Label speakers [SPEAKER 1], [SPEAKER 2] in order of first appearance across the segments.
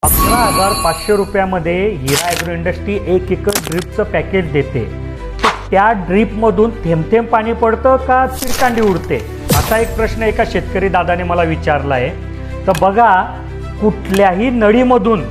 [SPEAKER 1] 11,500 रुपयामध्ये हिरा agro industry 1 acre ड्रीपचं package देते. तर त्या ड्रीपमधून थेंब थेंब पाणी पडतं का चिरकांडी उडते, असा एक प्रश्न एका शेतकरी दादाने मला विचारला आहे. तर बघा, कुठल्याही नळीमधून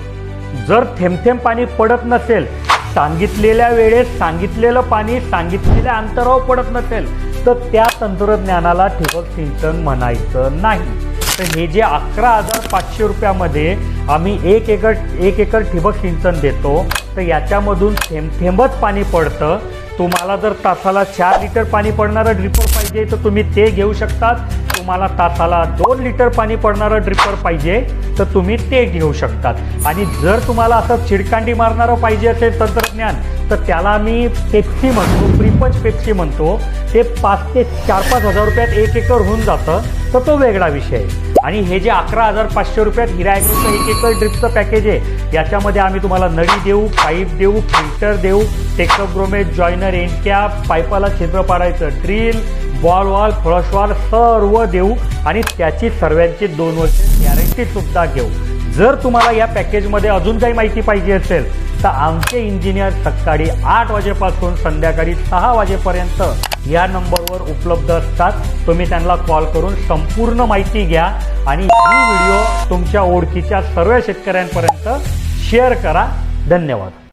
[SPEAKER 1] जर थेंब थेंब पाणी पडत नसेल, सांगितलेल्या वेळेस सांगितलेलं पाणी सांगितलेल्या अंतरावर पडत नसेल, तर त्या तंत्रज्ञानाला ठिबक सिंचन म्हणायचं नाही. तर हे जे 11,500 रुपयामध्ये आम्ही एक एकर ठिबक सिंचन देतो, तर याच्यामधून थेंब थेंबच पाणी पडतं. तुम्हाला जर तासाला 4 लिटर पाणी पडणारं ड्रिपर पाहिजे तर तुम्ही ते घेऊ शकतात. तुम्हाला तासाला 2 लिटर पाणी पडणारं ड्रिपर पाहिजे तर तुम्ही ते घेऊ शकतात. आणि जर तुम्हाला असं चिडकांडी मारणारं पाहिजे असेल तंत्रज्ञान, तर त्याला मी पेप्सी म्हणतो, प्रीपंच पेप्सी म्हणतो. ते 5 ते 4-5 हजार रुपयात 1 एकर होऊन जातं, तर तो वेगळा विषय आहे. आणि हे जे 11,500 रुपयात हिरा ॲग्रोचं 1 एकर ड्रिपचं पॅकेज आहे, याच्यामध्ये आम्ही तुम्हाला नळी देऊ, पाईप देऊ, फिल्टर देऊ, take up grommet, joiner, end cap, पाईपाला छिद्र पाडायचं drill, ball valve, flush valve सर्व देऊ. आणि त्याची सर्वांची 2 वर्ष गॅरंटी सुद्धा घेऊ. जर तुम्हाला या पॅकेजमध्ये अजून काही माहिती पाहिजे असेल तर आमचे इंजिनियर सकाळी 8 वाजेपासून संध्याकाळी 6 वाजेपर्यंत या नंबरवर उपलब्ध असतात. तुम्ही त्यांना कॉल करून संपूर्ण माहिती घ्या आणि ही व्हिडिओ तुमच्या ओळखीच्या सर्व शेतकऱ्यांपर्यंत शेअर करा. धन्यवाद.